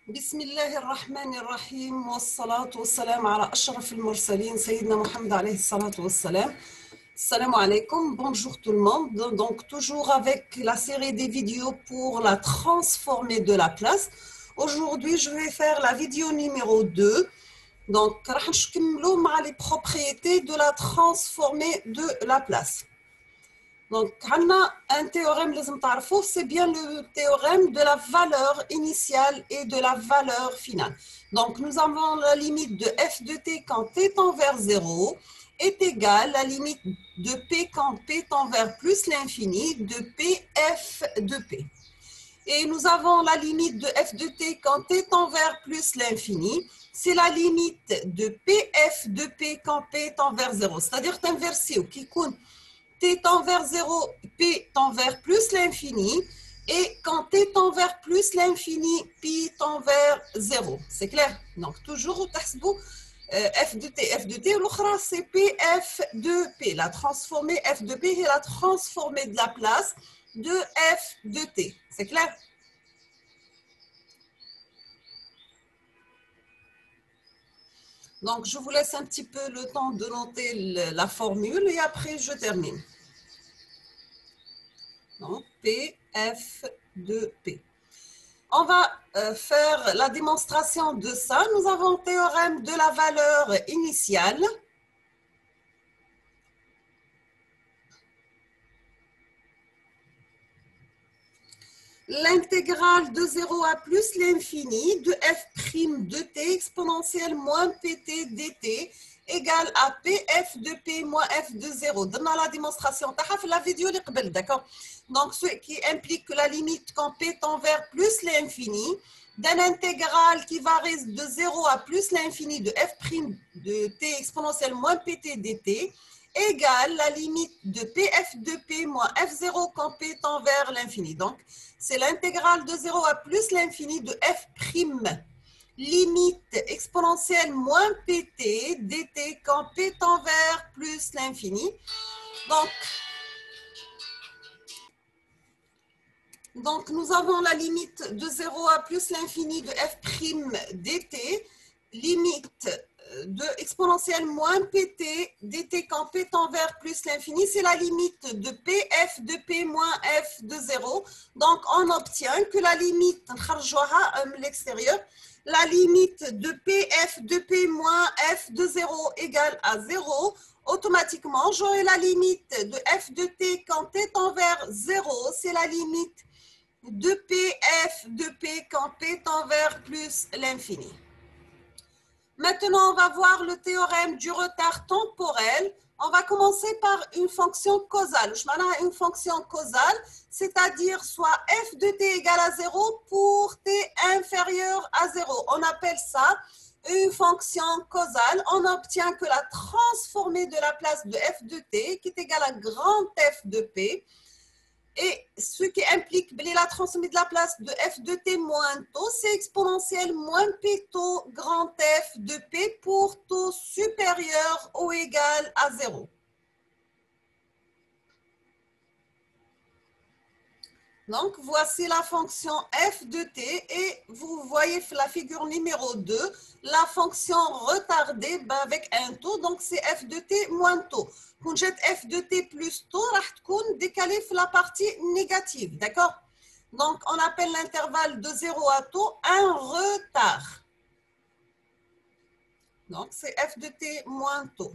بسم الله الرحمن الرحيم والصلاة والسلام على أشرف المرسلين سيدنا محمد عليه الصلاة والسلام. Salam alaikum, bonjour tout le monde. Donc toujours avec la série des vidéos pour la transformée de la place. Aujourd'hui, je vais faire la vidéo numéro 2. Donc, راح نكملوا مع les propriétés de la transformée de la place. Donc, on a un théorème, c'est bien le théorème de la valeur initiale et de la valeur finale. Donc, nous avons la limite de f de t quand t tend vers 0 est égale à la limite de p quand p tend vers plus l'infini de pf de p. Et nous avons la limite de f de t quand t tend vers plus l'infini. C'est la limite de pf de p quand p tend vers 0. C'est-à-dire inversé, qui compte t tend vers 0, p tend vers plus l'infini, et quand t tend vers plus l'infini, p tend vers 0. C'est clair? Donc, toujours au textbook, f de t, l'autre c'est pf de p. La transformée f de p et la transformée de la place de f de t. C'est clair? Donc, je vous laisse un petit peu le temps de noter la formule et après, je termine. Donc, PF de P. On va faire la démonstration de ça. Nous avons le théorème de la valeur initiale. L'intégrale de 0 à plus l'infini de f' de t exponentielle moins pt dt égale à pf de p moins f de 0. Dans la démonstration, la vidéo, d'accord? Donc, ce qui implique que la limite quand p tend vers plus l'infini d'un intégral qui varie de 0 à plus l'infini de f' de t exponentielle moins pt dt égale la limite de pf de p moins f0 quand p tend vers l'infini. Donc, c'est l'intégrale de 0 à plus l'infini de f', limite exponentielle moins pt dt quand p tend vers plus l'infini. Donc, nous avons la limite de 0 à plus l'infini de f' dt, limite de exponentielle moins pt dt quand p tend vers plus l'infini, c'est la limite de pf de p moins f de 0. Donc, on obtient que la limite, l'extérieur, la limite de pf de p moins f de 0 égale à 0. Automatiquement, j'aurai la limite de f de t quand t tend vers 0, c'est la limite de pf de p quand p tend vers plus l'infini. Maintenant, on va voir le théorème du retard temporel. On va commencer par une fonction causale. Une fonction causale, c'est-à-dire soit f de t égale à 0 pour t inférieur à 0. On appelle ça une fonction causale. On obtient que la transformée de la place de f de t, qui est égale à grand f de p, et ce qui implique la transformée de la place de f de t moins taux, c'est exponentielle moins p taux grand f de p pour taux supérieur ou égal à 0. Donc, voici la fonction f de t et vous voyez la figure numéro 2, la fonction retardée avec un taux, donc c'est f de t moins taux. Quand j'ai f de t plus taux, va décaler la partie négative, d'accord? Donc, on appelle l'intervalle de 0 à taux un retard. Donc, c'est f de t moins taux.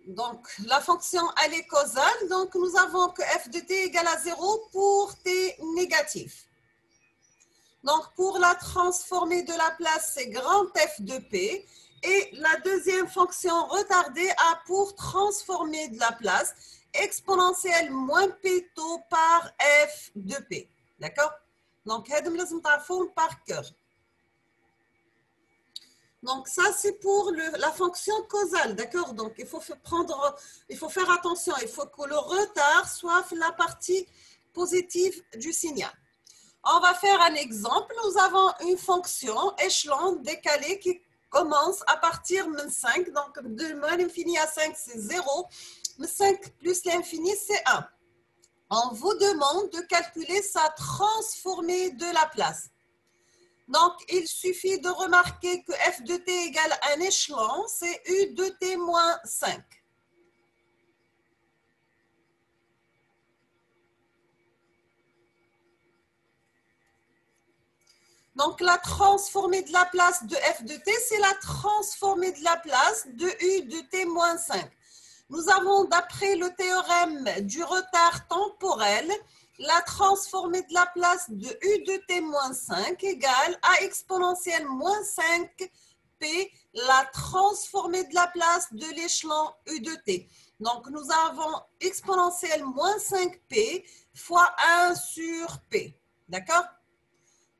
Donc, la fonction, elle est causale. Donc, nous avons que f de t égale à 0 pour t négatif. Donc, pour la transformée de la place, c'est grand f de p. Et la deuxième fonction retardée a pour transformer de la place exponentielle moins p taux par f de p. D'accord? Donc, par cœur. Donc, ça, c'est pour la fonction causale, d'accord? Donc, il faut faire attention. Il faut que le retard soit la partie positive du signal. On va faire un exemple. Nous avons une fonction échelon décalé qui commence à partir de 5. Donc, de moins l'infini à 5, c'est 0. 5 plus l'infini, c'est 1. On vous demande de calculer sa transformée de Laplace. Donc, il suffit de remarquer que f de t égale un échelon, c'est u de t moins 5. Donc, la transformée de Laplace de f de t, c'est la transformée de Laplace de u de t moins 5. Nous avons, d'après le théorème du retard temporel, la transformée de Laplace de u de t moins 5 égale à exponentielle moins 5p, la transformée de Laplace de l'échelon u de t. Donc, nous avons exponentielle moins 5p fois 1 sur p. D'accord?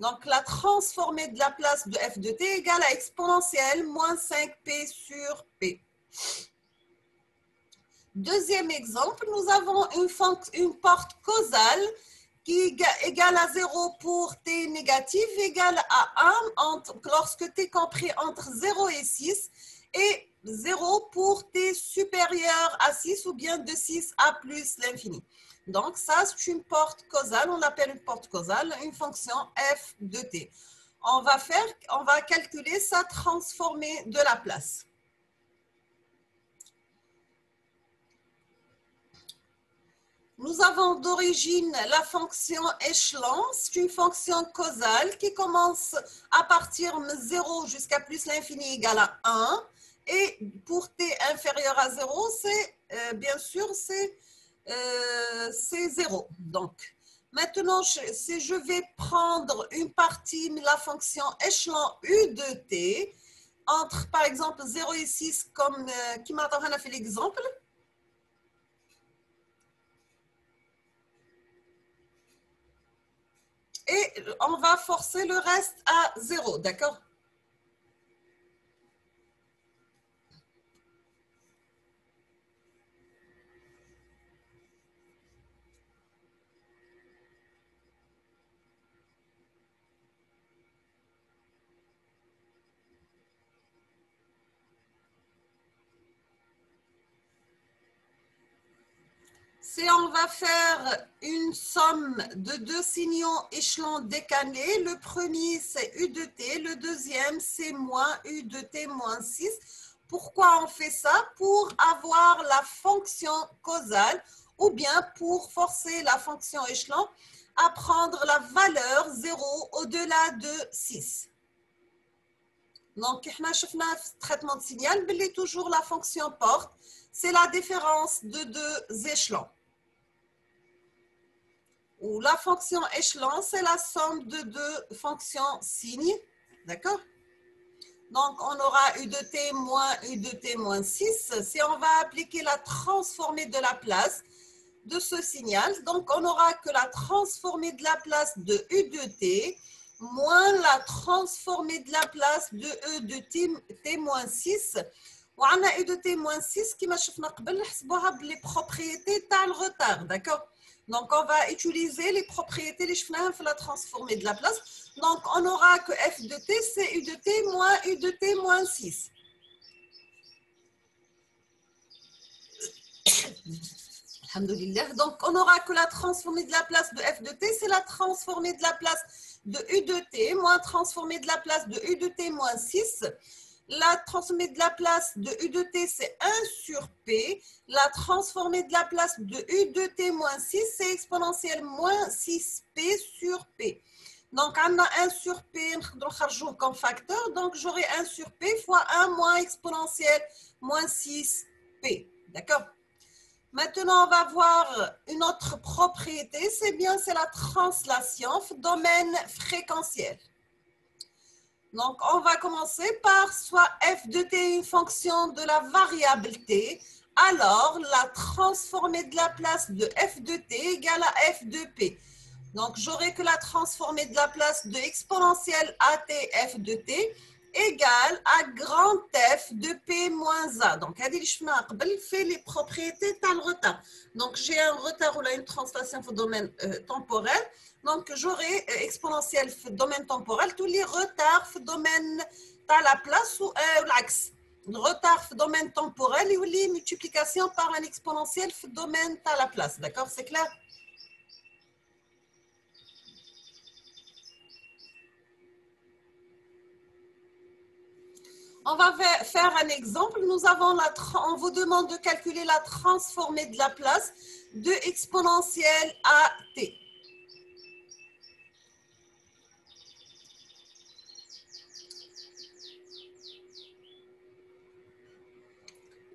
Donc, la transformée de Laplace de f de t égale à exponentielle moins 5p sur p. Deuxième exemple, nous avons une porte causale qui est égale à 0 pour t négatif, égale à 1 lorsque t compris entre 0 et 6, et 0 pour t supérieur à 6 ou bien de 6 à plus l'infini. Donc, ça, c'est une porte causale, on l'appelle une porte causale, une fonction f de t. On va calculer sa transformée de Laplace. Nous avons d'origine la fonction échelon, c'est une fonction causale qui commence à partir de 0 jusqu'à plus l'infini égale à 1. Et pour t inférieur à 0, c'est bien sûr, c'est 0. Donc, maintenant, si je vais prendre une partie de la fonction échelon u de t, entre par exemple 0 et 6, comme Kima a fait l'exemple, et on va forcer le reste à 0, d'accord? Si on va faire une somme de deux signaux échelons décalés, le premier c'est u de t, le deuxième c'est moins u de t moins 6. Pourquoi on fait ça? Pour avoir la fonction causale ou bien pour forcer la fonction échelon à prendre la valeur 0 au-delà de 6. Donc, on a vu dans le traitement de signal, mais toujours la fonction porte, c'est la différence de deux échelons. Ou la fonction échelon, c'est la somme de deux fonctions signes. D'accord? Donc, on aura u de t moins u de t moins 6. Si on va appliquer la transformée de Laplace de ce signal, donc on n'aura que la transformée de Laplace de u de t moins la transformée de Laplace de e de t moins 6. On a u de t moins 6 qui m'a les propriétés de retard. D'accord? Donc, on va utiliser les propriétés les la transformée de Laplace. Donc, on aura que f de t, c'est u de t moins u de t moins 6. Alhamdoulilah. Donc, on aura que la transformée de Laplace de f de t, c'est la transformée de Laplace de u de t moins transformée de Laplace de u de t moins 6. La transformée de Laplace de u de t, c'est 1 sur p. La transformée de Laplace de u de t moins 6, c'est exponentielle moins 6p sur p. Donc, on a 1 sur p, comme facteur. Donc, j'aurai 1 sur p fois 1 moins exponentielle moins 6p. D'accord? Maintenant, on va voir une autre propriété. C'est la translation domaine fréquentiel. Donc, on va commencer par soit f de t une fonction de la variable t, alors la transformée de Laplace de f de t égale à f de p. Donc, j'aurai que la transformée de Laplace de exponentielle at f de t égale à grand F de P moins A. Donc, je fait les propriétés de retard. Donc, j'ai un retard ou là une translation au domaine temporel. Donc, j'aurai exponentielle au domaine temporel, tous les retards au domaine de la place ou l'axe. Le retard في domaine temporel et les multiplication par un exponentiel في domaine à la place. D'accord, c'est clair? On va faire un exemple. On vous demande de calculer la transformée de la place de exponentielle à t.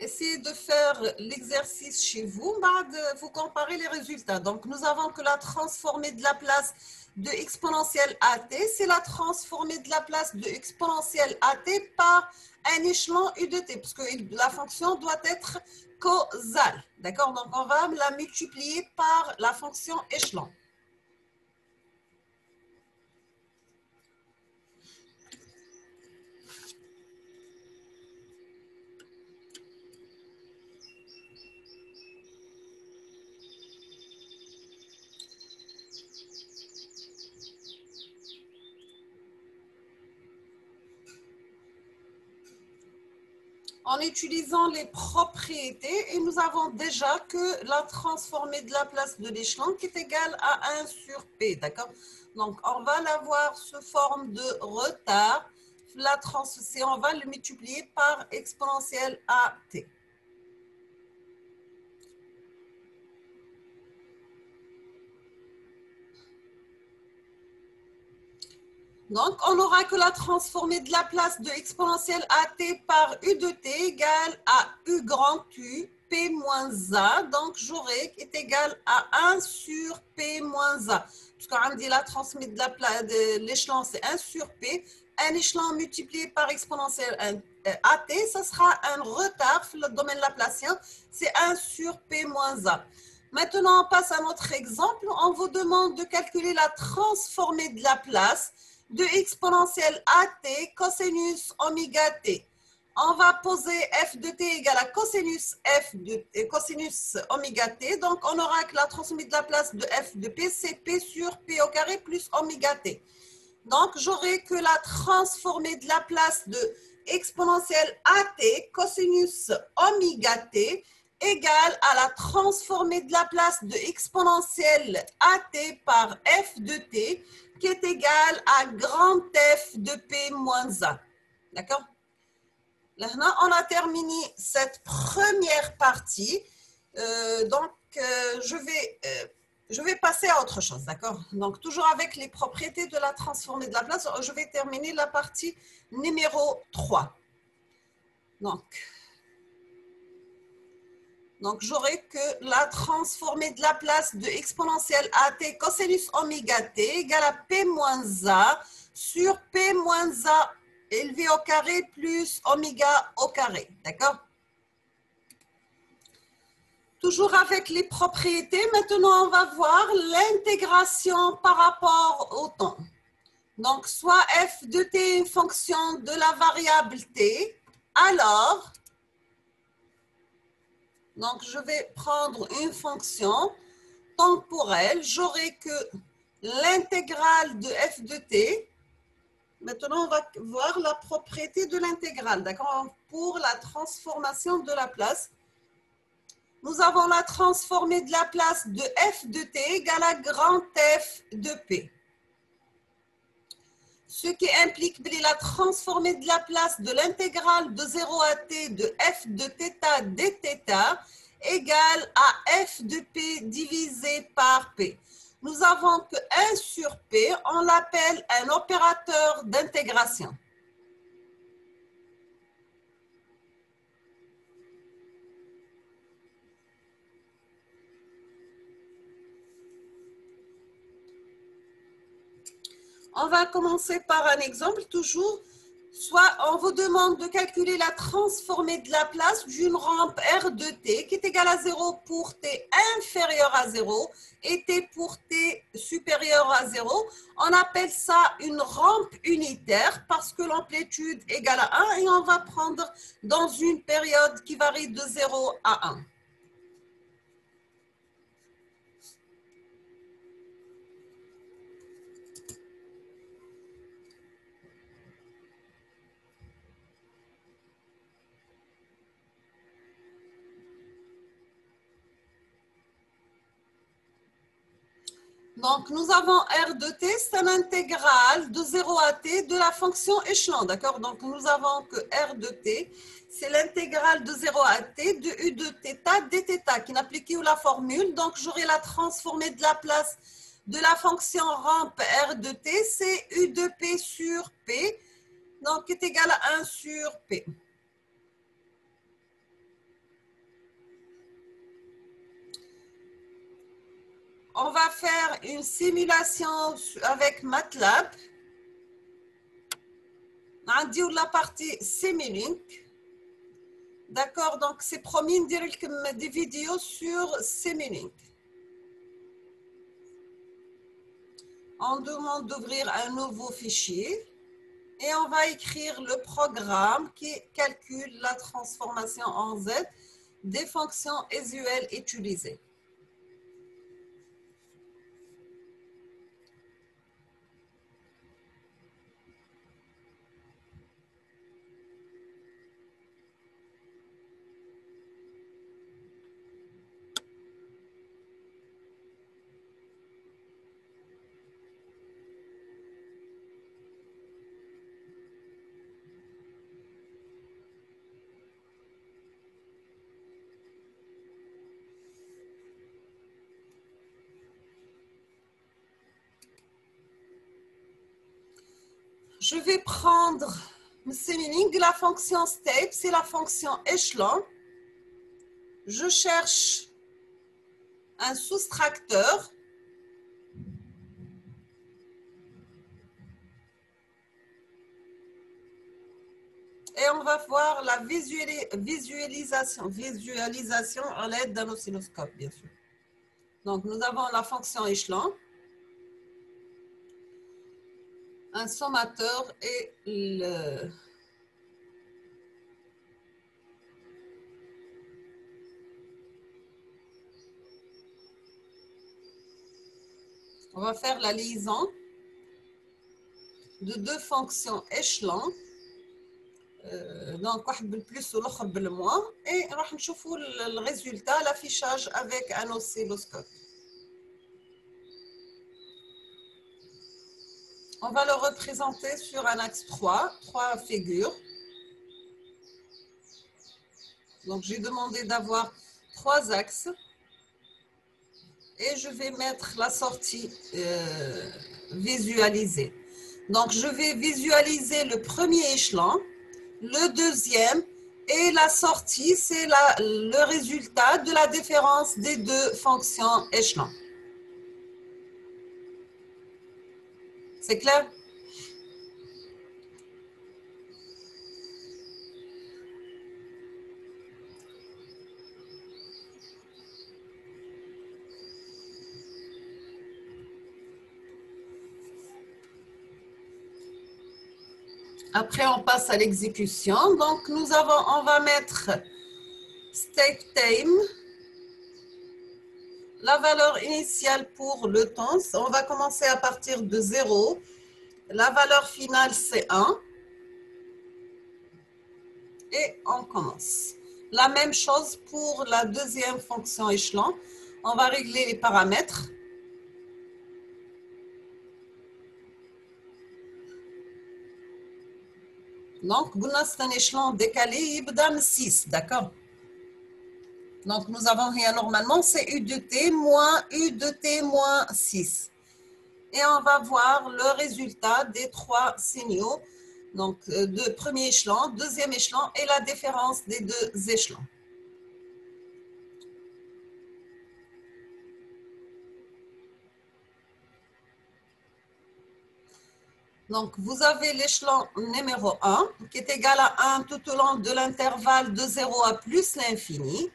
Essayez de faire l'exercice chez vous. Vous comparez les résultats. Donc, nous avons que la transformée de la place de exponentielle à t, c'est la transformée de la place de exponentielle à t par un échelon u de t, parce que la fonction doit être causale. D'accord? Donc, on va la multiplier par la fonction échelon. En utilisant les propriétés, et nous avons déjà que la transformée de la place de l'échelon qui est égale à 1 sur P, d'accord? Donc, on va l'avoir sous forme de retard. On va le multiplier par exponentielle à T. Donc, on aura que la transformée de la place de exponentielle à t par u de t égale à u grand U, p moins a. Donc, j'aurai qui est égal à 1 sur p moins a. Parce qu'on dit la transformée de l'échelon, c'est 1 sur p. Un échelon multiplié par exponentielle à t, ça sera un retard dans le domaine laplacien. C'est 1 sur p moins a. Maintenant, on passe à notre exemple. On vous demande de calculer la transformée de la place de exponentielle à t cosinus oméga t. On va poser f de t égale à cosinus cosinus oméga t. Donc, on aura que la transformée de la place de f de p, c'est p sur p au carré plus oméga t. Donc, j'aurai que la transformée de la place de exponentielle à t cosinus oméga t égale à la transformée de la place de exponentielle à t par f de t qui est égal à grand F de P moins A. D'accord? Maintenant, on a terminé cette première partie. Je vais passer à autre chose, d'accord? Donc, toujours avec les propriétés de la transformée de la place, je vais terminer la partie numéro 3. Donc, j'aurai que la transformée de la place de exponentielle à t cosinus oméga t égale à p moins a sur p moins a élevé au carré plus oméga au carré. D'accord? Toujours avec les propriétés, maintenant on va voir l'intégration par rapport au temps. Donc, soit f de t est une fonction de la variable t, alors... Donc, je vais prendre une fonction temporelle. J'aurai que l'intégrale de f de t. Maintenant, on va voir la propriété de l'intégrale. D'accord? Pour la transformation de la place, nous avons la transformée de la place de f de t égale à grand F de p. Ce qui implique la transformée de la place de l'intégrale de 0 à t de f de θ dθ égale à f de p divisé par p. Nous avons que 1 sur p, on l'appelle un opérateur d'intégration. On va commencer par un exemple toujours. Soit on vous demande de calculer la transformée de la place d'une rampe R de t qui est égale à 0 pour t inférieur à 0 et t pour t supérieur à 0. On appelle ça une rampe unitaire parce que l'amplitude égale à 1 et on va prendre dans une période qui varie de 0 à 1. Donc, nous avons R de t, c'est un intégral de 0 à t de la fonction échelon, d'accord? Donc, nous avons que R de t, c'est l'intégrale de 0 à t de U de θ dθ qui n'applique que la formule. Donc, j'aurai la transformée de la place de la fonction rampe R de t, c'est U de p sur p, donc est égal à 1 sur p. On va faire une simulation avec MATLAB. On dit la partie Simulink. D'accord, donc c'est promis de dire des vidéos sur Simulink. On demande d'ouvrir un nouveau fichier et on va écrire le programme qui calcule la transformation en Z des fonctions usuelles utilisées. Je vais prendre Simulink, la fonction step, c'est la fonction échelon. Je cherche un soustracteur. Et on va voir la visualisation à l'aide d'un oscilloscope, bien sûr. Donc, nous avons la fonction échelon, un sommateur et le... On va faire la liaison de deux fonctions échelon. Donc, le plus ou le moins. Et on va voir le résultat, l'affichage avec un oscilloscope. On va le représenter sur un axe 3 figures. Donc, j'ai demandé d'avoir 3 axes. Et je vais mettre la sortie visualisée. Donc, je vais visualiser le premier échelon, le deuxième, et la sortie, c'est le résultat de la différence des deux fonctions échelon. C'est clair? Après, on passe à l'exécution. Donc, on va mettre state time, la valeur initiale pour le temps. On va commencer à partir de 0. La valeur finale, c'est 1. Et on commence. La même chose pour la deuxième fonction échelon. On va régler les paramètres. Donc, c'est un échelon décalé, il donne 6, d'accord? Donc, nous avons rien normalement, c'est U de T moins U de T moins 6. Et on va voir le résultat des 3 signaux. Donc, de premier échelon, deuxième échelon et la différence des deux échelons. Donc, vous avez l'échelon numéro 1 qui est égal à 1 tout au long de l'intervalle de 0 à plus l'infini.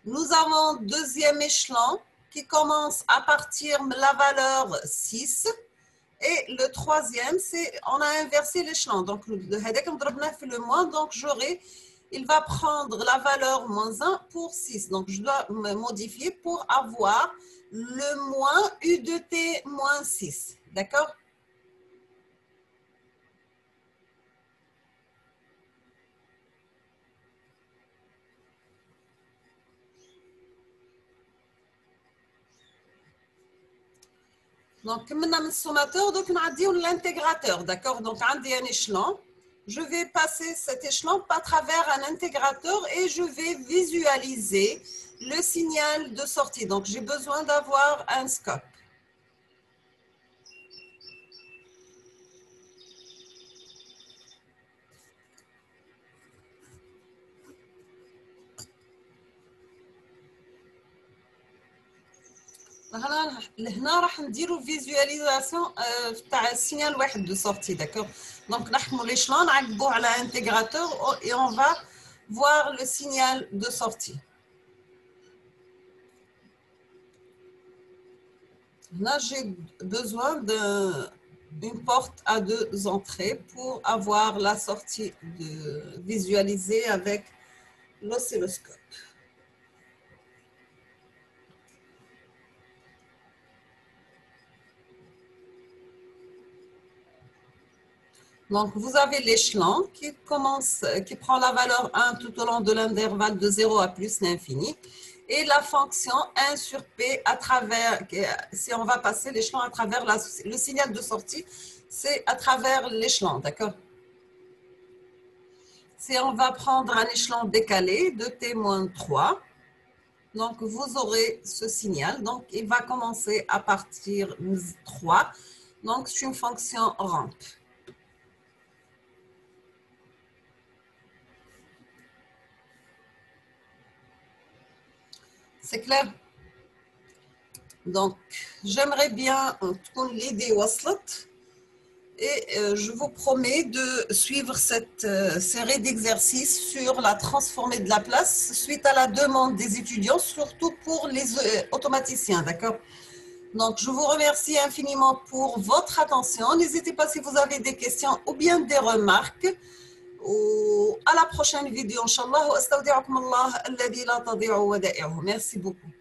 Nous avons deuxième échelon qui commence à partir de la valeur 6. Et le troisième, c'est on a inversé l'échelon. Donc, le moins, donc il va prendre la valeur moins 1 pour 6. Donc, je dois me modifier pour avoir le moins U de T moins 6. D'accord? Donc, maintenant, le sommateur, donc on a dit l'intégrateur, d'accord? Donc, on a un échelon. Je vais passer cet échelon à travers un intégrateur et je vais visualiser le signal de sortie. Donc, j'ai besoin d'avoir un scope. هنا راح نديروا فيزواليزاسيون تاع السينيال واحد دو سورتي داكور دونك نحكموا ليشلون نعقبوه على انتيغراتور et on va voir le signal de sortie. Là, j'ai besoin d'une porte à deux entrées pour avoir la sortie visualisée avec l'oscilloscope. Donc, vous avez l'échelon qui prend la valeur 1 tout au long de l'intervalle de 0 à plus l'infini. Et la fonction 1 sur P à travers, si on va passer l'échelon à travers le signal de sortie, c'est à travers l'échelon, d'accord? Si on va prendre un échelon décalé de T-3, donc vous aurez ce signal. Donc, il va commencer à partir de 3. Donc, c'est une fonction rampe. C'est clair? Donc, j'aimerais bien l'idée waslat et je vous promets de suivre cette série d'exercices sur la transformée de la place suite à la demande des étudiants, surtout pour les automaticiens, d'accord? Donc, je vous remercie infiniment pour votre attention. N'hésitez pas si vous avez des questions ou bien des remarques. وعلى la prochaine vidéo إن شاء الله وأستودعكم الله الذي لا تضيع ودائعه. Merci beaucoup.